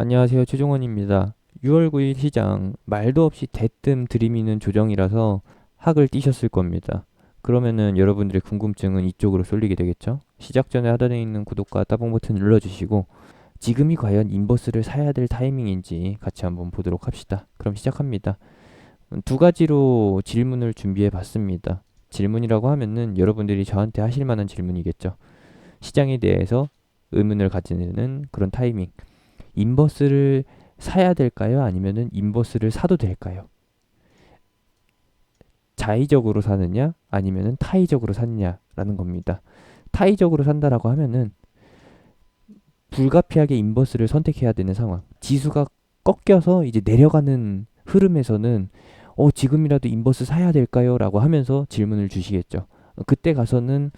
안녕하세요. 최종원입니다. 6월 9일 시장 말도 없이 대뜸 들이미는 조정이라서 학을 띄셨을 겁니다. 그러면은 여러분들의 궁금증은 이쪽으로 쏠리게 되겠죠? 시작 전에 하단에 있는 구독과 따봉 버튼 눌러주시고 지금이 과연 인버스를 사야 될 타이밍인지 같이 한번 보도록 합시다. 그럼 시작합니다. 두 가지로 질문을 준비해 봤습니다. 질문이라고 하면은 여러분들이 저한테 하실 만한 질문이겠죠. 시장에 대해서 의문을 가지는 그런 타이밍. 인버스를 사야 될까요? 아니면은 인버스를 사도 될까요? 자의적으로 사느냐? 아니면은 타의적으로 사느냐라는 겁니다. 타의적으로 산다라고 하면은 불가피하게 인버스를 선택해야 되는 상황. 지수가 꺾여서 이제 내려가는 흐름에서는 지금이라도 인버스 사야 될까요? 라고 하면서 질문을 주시겠죠. 그때 가서는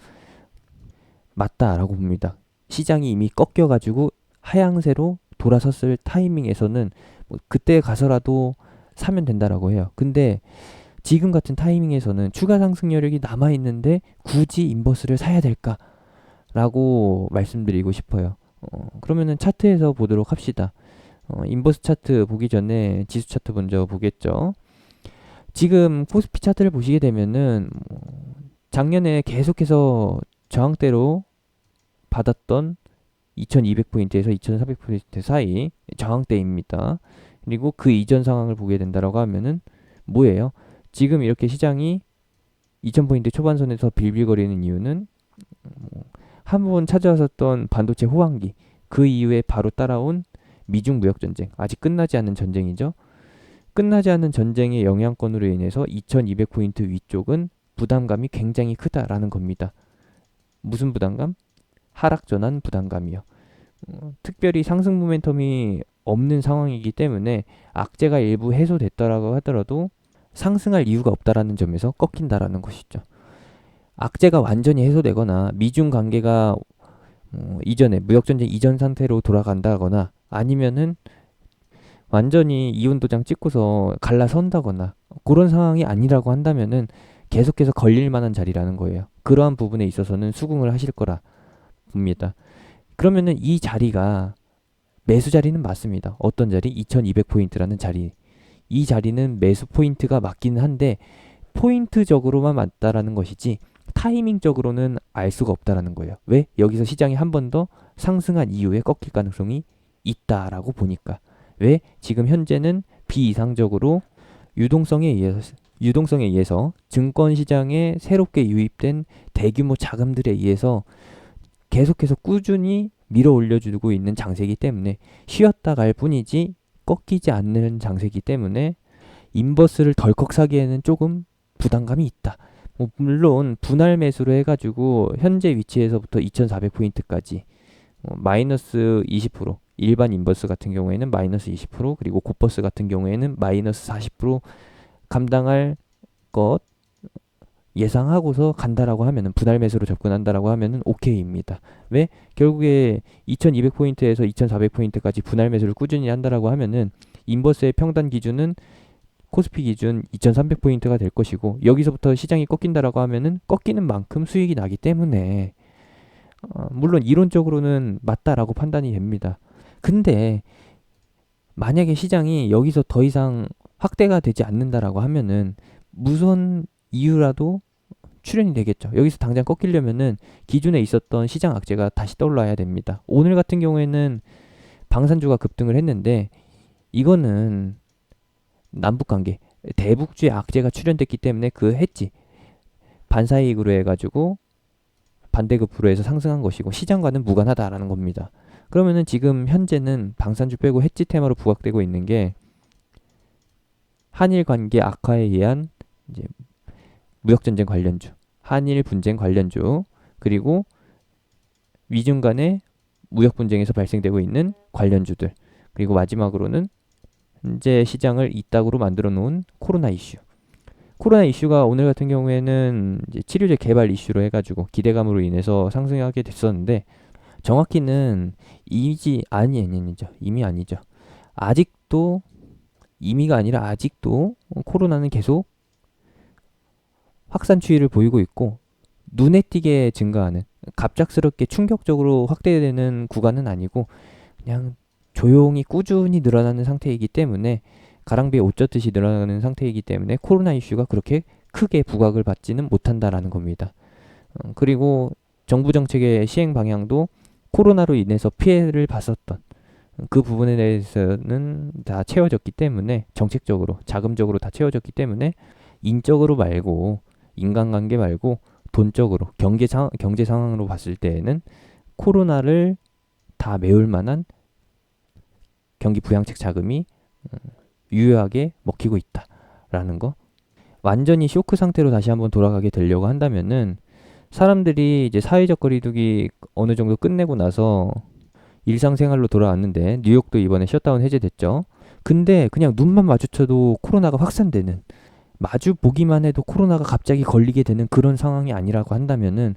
맞다라고 봅니다. 시장이 이미 꺾여가지고 하향세로 돌아섰을 타이밍에서는 뭐 그때 가서라도 사면 된다라고 해요. 근데 지금 같은 타이밍에서는 추가 상승 여력이 남아 있는데 굳이 인버스를 사야 될까라고 말씀드리고 싶어요. 그러면은 차트에서 보도록 합시다. 인버스 차트 보기 전에 지수 차트 먼저 보겠죠. 지금 코스피 차트를 보시게 되면은 작년에 계속해서 저항대로 받았던 2200포인트에서 2400포인트 사이 저항대입니다. 그리고 그 이전 상황을 보게 된다라고 하면은 뭐예요? 지금 이렇게 시장이 2000포인트 초반선에서 빌빌거리는 이유는 한번 찾아왔었던 반도체 호황기, 그 이후에 바로 따라온 미중 무역 전쟁, 아직 끝나지 않은 전쟁이죠. 끝나지 않은 전쟁의 영향권으로 인해서 2200포인트 위쪽은 부담감이 굉장히 크다라는 겁니다. 무슨 부담감? 하락 전환 부담감이요. 특별히 상승 모멘텀이 없는 상황이기 때문에 악재가 일부 해소됐다라고 하더라도 상승할 이유가 없다라는 점에서 꺾인다라는 것이죠. 악재가 완전히 해소되거나 미중 관계가 이전에 무역전쟁 이전 상태로 돌아간다거나 아니면은 완전히 이혼 도장 찍고서 갈라선다거나 그런 상황이 아니라고 한다면은 계속해서 걸릴 만한 자리라는 거예요. 그러한 부분에 있어서는 수긍을 하실 거라 봅니다. 그러면은 이 자리가 매수 자리는 맞습니다. 어떤 자리? 2200포인트라는 자리. 이 자리는 매수 포인트가 맞기는 한데 포인트적으로만 맞다라는 것이지 타이밍적으로는 알 수가 없다라는 거예요. 왜? 여기서 시장이 한 번 더 상승한 이후에 꺾일 가능성이 있다라고 보니까. 왜? 지금 현재는 비이상적으로 유동성에 의해서 증권 시장에 새롭게 유입된 대규모 자금들에 의해서 계속해서 꾸준히 밀어 올려주고 있는 장세이기 때문에 쉬었다 갈 뿐이지 꺾이지 않는 장세이기 때문에 인버스를 덜컥 사기에는 조금 부담감이 있다. 물론 분할 매수로 해가지고 현재 위치에서부터 2400포인트까지 마이너스 20%, 일반 인버스 같은 경우에는 마이너스 20%, 그리고 고버스 같은 경우에는 마이너스 40% 감당할 것 예상하고서 간다라고 하면은 분할 매수로 접근한다라고 하면은 오케이입니다. 왜? 결국에 2200포인트에서 2400포인트까지 분할 매수를 꾸준히 한다라고 하면은 인버스의 평단 기준은 코스피 기준 2300포인트가 될 것이고 여기서부터 시장이 꺾인다라고 하면은 꺾이는 만큼 수익이 나기 때문에 물론 이론적으로는 맞다라고 판단이 됩니다. 근데 만약에 시장이 여기서 더 이상 확대가 되지 않는다라고 하면은 무슨 이유라도 출현이 되겠죠. 여기서 당장 꺾이려면은 기존에 있었던 시장 악재가 다시 떠올라야 됩니다. 오늘 같은 경우에는 방산주가 급등을 했는데 이거는 남북 관계, 대북주의 악재가 출현됐기 때문에 그 했지. 반사이익으로 해가지고 반대급부로 해서 상승한 것이고 시장과는 무관하다라는 겁니다. 그러면은 지금 현재는 방산주 빼고 해지 테마로 부각되고 있는 게 한일 관계 악화에 의한 이제 무역전쟁 관련주, 한일 분쟁 관련주, 그리고 미중 간의 무역 분쟁에서 발생되고 있는 관련주들, 그리고 마지막으로는 현재 시장을 이따구로 만들어 놓은 코로나 이슈. 코로나 이슈가 오늘 같은 경우에는 이제 치료제 개발 이슈로 해가지고 기대감으로 인해서 상승하게 됐었는데 정확히는 이미 아니죠. 아직도 이미가 아니라 아직도 코로나는 계속 확산 추이를 보이고 있고 눈에 띄게 증가하는 갑작스럽게 충격적으로 확대되는 구간은 아니고 그냥 조용히 꾸준히 늘어나는 상태이기 때문에 가랑비에 옷 젖듯이 늘어나는 상태이기 때문에 코로나 이슈가 그렇게 크게 부각을 받지는 못한다라는 겁니다. 그리고 정부 정책의 시행 방향도 코로나로 인해서 피해를 봤었던 그 부분에 대해서는 다 채워졌기 때문에 정책적으로 자금적으로 다 채워졌기 때문에 인적으로 말고 인간관계 말고 돈적으로 경제 상황으로 봤을 때에는 코로나를 다 메울 만한 경기 부양책 자금이 유효하게 먹히고 있다라는 거. 완전히 쇼크 상태로 다시 한번 돌아가게 되려고 한다면은 사람들이 이제 사회적 거리두기 어느 정도 끝내고 나서 일상생활로 돌아왔는데 뉴욕도 이번에 셧다운 해제됐죠. 근데 그냥 눈만 마주쳐도 코로나가 확산되는 마주 보기만 해도 코로나가 갑자기 걸리게 되는 그런 상황이 아니라고 한다면은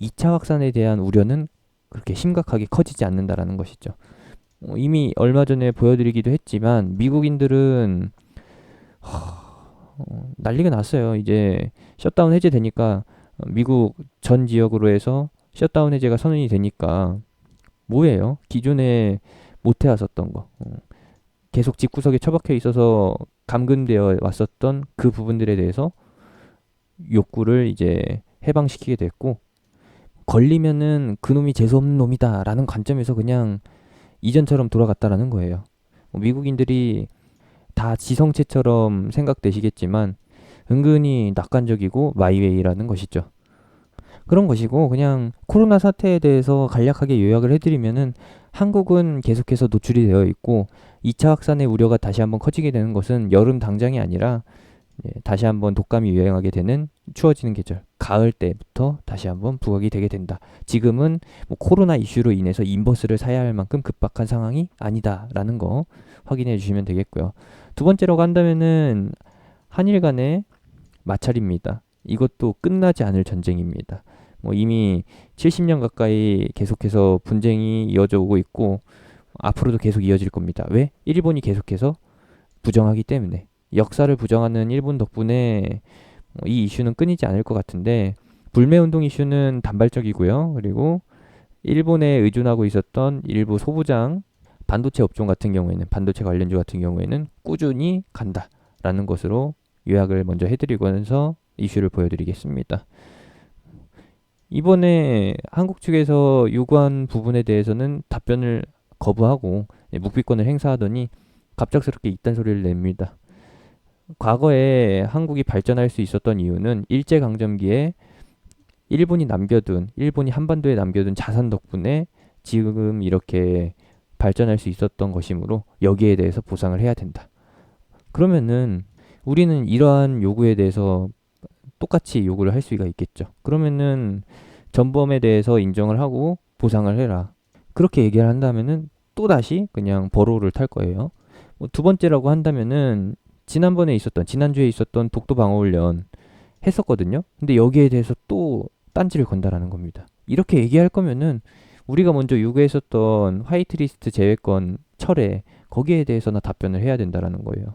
2차 확산에 대한 우려는 그렇게 심각하게 커지지 않는다라는 것이죠. 이미 얼마 전에 보여드리기도 했지만 미국인들은 난리가 났어요. 이제 셧다운 해제되니까 미국 전 지역으로 해서 셧다운 해제가 선언이 되니까 뭐예요? 기존에 못 해왔었던 거. 계속 집구석에 처박혀 있어서 감금되어 왔었던 그 부분들에 대해서 욕구를 이제 해방시키게 됐고 걸리면은 그놈이 재수없는 놈이다라는 관점에서 그냥 이전처럼 돌아갔다라는 거예요. 미국인들이 다 지성체처럼 생각되시겠지만 은근히 낙관적이고 마이웨이라는 것이죠. 그런 것이고 그냥 코로나 사태에 대해서 간략하게 요약을 해드리면은 한국은 계속해서 노출이 되어 있고 2차 확산의 우려가 다시 한번 커지게 되는 것은 여름 당장이 아니라 다시 한번 독감이 유행하게 되는 추워지는 계절 가을 때부터 다시 한번 부각이 되게 된다. 지금은 뭐 코로나 이슈로 인해서 인버스를 사야 할 만큼 급박한 상황이 아니다라는 거 확인해 주시면 되겠고요. 두 번째라고 한다면은 한일 간의 마찰입니다. 이것도 끝나지 않을 전쟁입니다. 뭐 이미 70년 가까이 계속해서 분쟁이 이어져 오고 있고 앞으로도 계속 이어질 겁니다. 왜? 일본이 계속해서 부정하기 때문에 역사를 부정하는 일본 덕분에 이 이슈는 끊이지 않을 것 같은데 불매운동 이슈는 단발적이고요. 그리고 일본에 의존하고 있었던 일부 소부장 반도체 업종 같은 경우에는 반도체 관련주 같은 경우에는 꾸준히 간다라는 것으로 요약을 먼저 해드리면서 이슈를 보여드리겠습니다. 이번에 한국 측에서 요구한 부분에 대해서는 답변을 거부하고 묵비권을 행사하더니 갑작스럽게 이딴 소리를 냅니다. 과거에 한국이 발전할 수 있었던 이유는 일제강점기에 일본이 한반도에 남겨둔 자산 덕분에 지금 이렇게 발전할 수 있었던 것이므로 여기에 대해서 보상을 해야 된다. 그러면은 우리는 이러한 요구에 대해서 똑같이 요구를 할 수가 있겠죠. 그러면은 전범에 대해서 인정을 하고 보상을 해라. 그렇게 얘기를 한다면은 또다시 그냥 버로를 탈 거예요. 두 번째라고 한다면은 지난주에 있었던 독도 방어훈련 했었거든요. 근데 여기에 대해서 또 딴지를 건다라는 겁니다. 이렇게 얘기할 거면은 우리가 먼저 요구했었던 화이트리스트 제외권 철회 거기에 대해서나 답변을 해야 된다라는 거예요.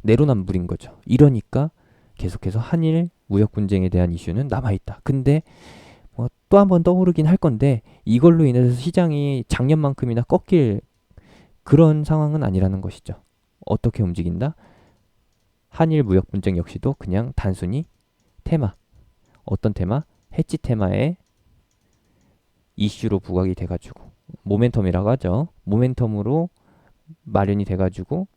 내로남불인 거죠. 이러니까 계속해서 한일 무역 분쟁에 대한 이슈는 남아있다. 근데 또 한 번 떠오르긴 할 건데 이걸로 인해서 시장이 작년만큼이나 꺾일 그런 상황은 아니라는 것이죠. 어떻게 움직인다? 한일 무역 분쟁 역시도 그냥 단순히 테마, 어떤 테마? 해치 테마의 이슈로 부각이 돼가지고 모멘텀이라고 하죠. 모멘텀으로 마련이 돼가지고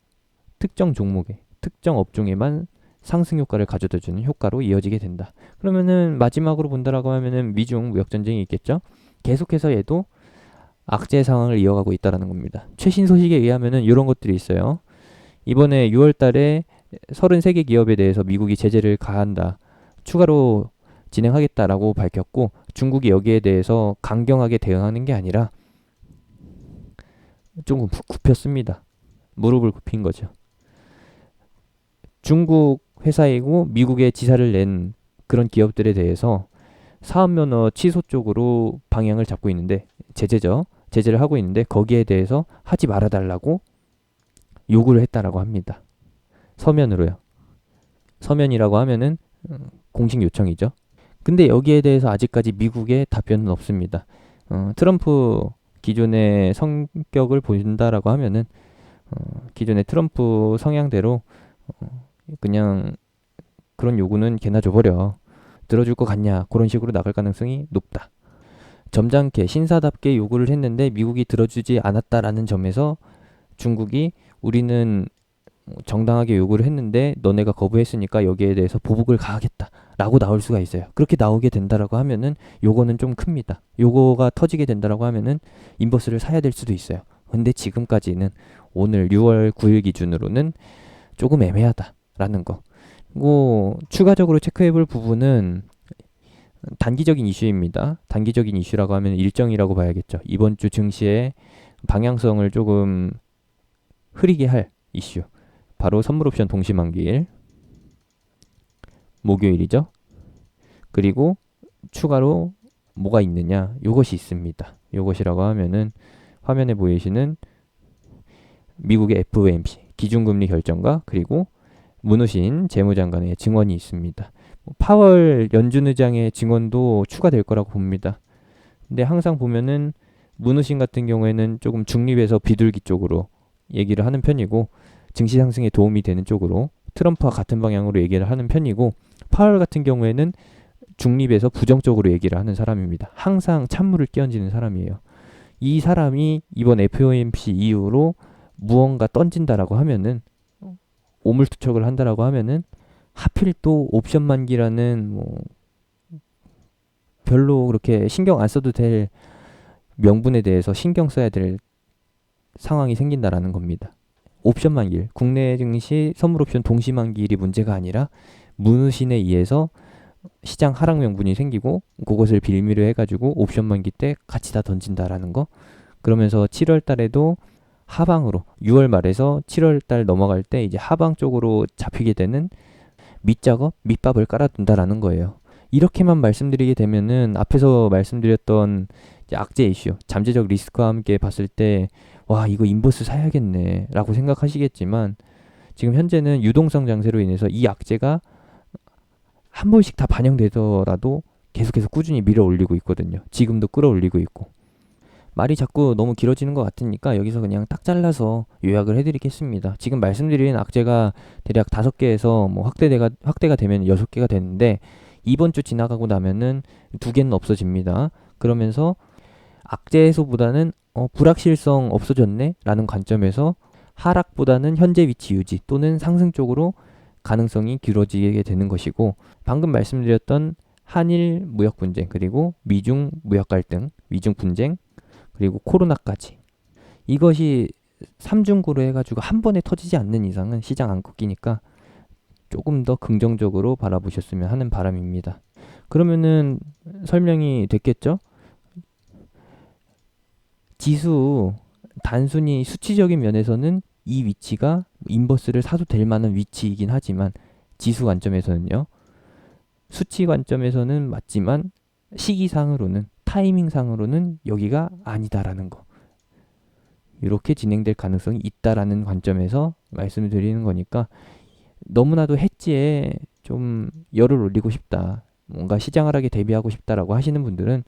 특정 종목에, 특정 업종에만 상승 효과를 가져다주는 효과로 이어지게 된다. 그러면은 마지막으로 본다라고 하면은 미중 무역 전쟁이 있겠죠. 계속해서 얘도 악재 상황을 이어가고 있다라는 겁니다. 최신 소식에 의하면은 이런 것들이 있어요. 이번에 6월달에 33개 기업에 대해서 미국이 제재를 가한다. 추가로 진행하겠다라고 밝혔고 중국이 여기에 대해서 강경하게 대응하는 게 아니라 조금 굽혔습니다. 무릎을 굽힌 거죠. 중국 회사이고 미국에 지사를 낸 그런 기업들에 대해서 사업면허 취소 쪽으로 방향을 잡고 있는데 제재를 하고 있는데 거기에 대해서 하지 말아달라고 요구를 했다라고 합니다. 서면으로요. 서면이라고 하면은 공식 요청이죠. 근데 여기에 대해서 아직까지 미국의 답변은 없습니다. 트럼프 기존의 성격을 보인다라고 하면은 기존의 트럼프 성향대로 그냥 그런 요구는 개나 줘버려. 들어줄 것 같냐? 그런 식으로 나갈 가능성이 높다. 점잖게 신사답게 요구를 했는데 미국이 들어주지 않았다라는 점에서 중국이 우리는 정당하게 요구를 했는데 너네가 거부했으니까 여기에 대해서 보복을 가하겠다 라고 나올 수가 있어요. 그렇게 나오게 된다라고 하면은 요거는 좀 큽니다. 요거가 터지게 된다라고 하면은 인버스를 사야 될 수도 있어요. 근데 지금까지는 오늘 6월 9일 기준으로는 조금 애매하다라는 거. 그리고 추가적으로 체크해볼 부분은 단기적인 이슈입니다. 단기적인 이슈라고 하면 일정이라고 봐야겠죠. 이번 주 증시의 방향성을 조금 흐리게 할 이슈. 바로 선물옵션 동시만기일 목요일이죠. 그리고 추가로 뭐가 있느냐? 요것이 있습니다. 요것이라고 하면은 화면에 보이시는 미국의 FOMC 기준금리 결정과 그리고 문우신 재무장관의 증언이 있습니다. 파월 연준 의장의 증언도 추가될 거라고 봅니다. 근데 항상 보면은 문우신 같은 경우에는 조금 중립에서 비둘기 쪽으로 얘기를 하는 편이고 증시 상승에 도움이 되는 쪽으로 트럼프와 같은 방향으로 얘기를 하는 편이고 파월 같은 경우에는 중립에서 부정적으로 얘기를 하는 사람입니다. 항상 찬물을 끼얹는 사람이에요. 이 사람이 이번 FOMC 이후로 무언가 던진다라고 하면은 오물투척을 한다라고 하면은 하필 또 옵션 만기라는 뭐 별로 그렇게 신경 안 써도 될 명분에 대해서 신경 써야 될 상황이 생긴다라는 겁니다. 옵션 만기일, 국내 증시 선물옵션 동시만기일이 문제가 아니라 문우신에 의해서 시장 하락 명분이 생기고 그것을 빌미로 해가지고 옵션 만기 때 같이 다 던진다라는 거. 그러면서 7월 달에도 하방으로 6월 말에서 7월 달 넘어갈 때 이제 하방 쪽으로 잡히게 되는 밑작업, 밑밥을 깔아둔다라는 거예요. 이렇게만 말씀드리게 되면은 앞에서 말씀드렸던 이제 악재 이슈, 잠재적 리스크와 함께 봤을 때 와 이거 인버스 사야겠네 라고 생각하시겠지만 지금 현재는 유동성 장세로 인해서 이 악재가 한 번씩 다 반영되더라도 계속해서 꾸준히 밀어 올리고 있거든요. 지금도 끌어올리고 있고. 말이 자꾸 너무 길어지는 것 같으니까 여기서 그냥 딱 잘라서 요약을 해드리겠습니다. 지금 말씀드린 악재가 대략 5개에서 뭐 확대가 되면 6개가 되는데 이번 주 지나가고 나면은 2개는 없어집니다. 그러면서 악재 해소보다는 불확실성 없어졌네 라는 관점에서 하락보다는 현재 위치 유지 또는 상승 쪽으로 가능성이 길어지게 되는 것이고 방금 말씀드렸던 한일 무역 분쟁 그리고 미중 무역 갈등, 미중 분쟁 그리고 코로나까지 이것이 삼중고로 해가지고 한 번에 터지지 않는 이상은 시장 안 꺾이니까 조금 더 긍정적으로 바라보셨으면 하는 바람입니다. 그러면은 설명이 됐겠죠? 지수 단순히 수치적인 면에서는 이 위치가 인버스를 사도 될 만한 위치이긴 하지만 지수 관점에서는요. 수치 관점에서는 맞지만 시기상으로는 타이밍상으로는 여기가 아니다라는 거. 이렇게 진행될 가능성이 있다라는 관점에서 말씀을 드리는 거니까 너무나도 해지에 좀 열을 올리고 싶다. 뭔가 시장 하락에 대비하고 싶다라고 하시는 분들은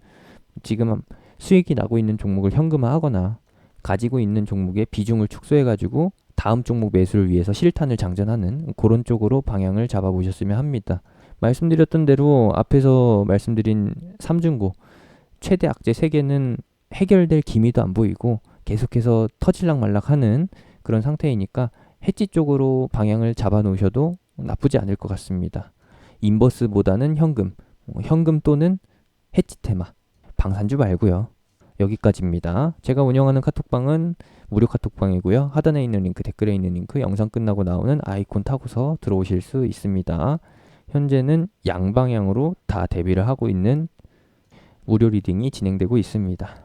지금 수익이 나고 있는 종목을 현금화하거나 가지고 있는 종목의 비중을 축소해가지고 다음 종목 매수를 위해서 실탄을 장전하는 그런 쪽으로 방향을 잡아보셨으면 합니다. 말씀드렸던 대로 앞에서 말씀드린 삼중고 최대 악재 3개는 해결될 기미도 안 보이고 계속해서 터질락 말락하는 그런 상태이니까 해지 쪽으로 방향을 잡아 놓으셔도 나쁘지 않을 것 같습니다. 인버스보다는 현금 또는 해지 테마, 방산주 말고요. 여기까지입니다. 제가 운영하는 카톡방은 무료 카톡방이고요. 하단에 있는 링크, 댓글에 있는 링크, 영상 끝나고 나오는 아이콘 타고서 들어오실 수 있습니다. 현재는 양방향으로 다 대비를 하고 있는 무료 리딩이 진행되고 있습니다.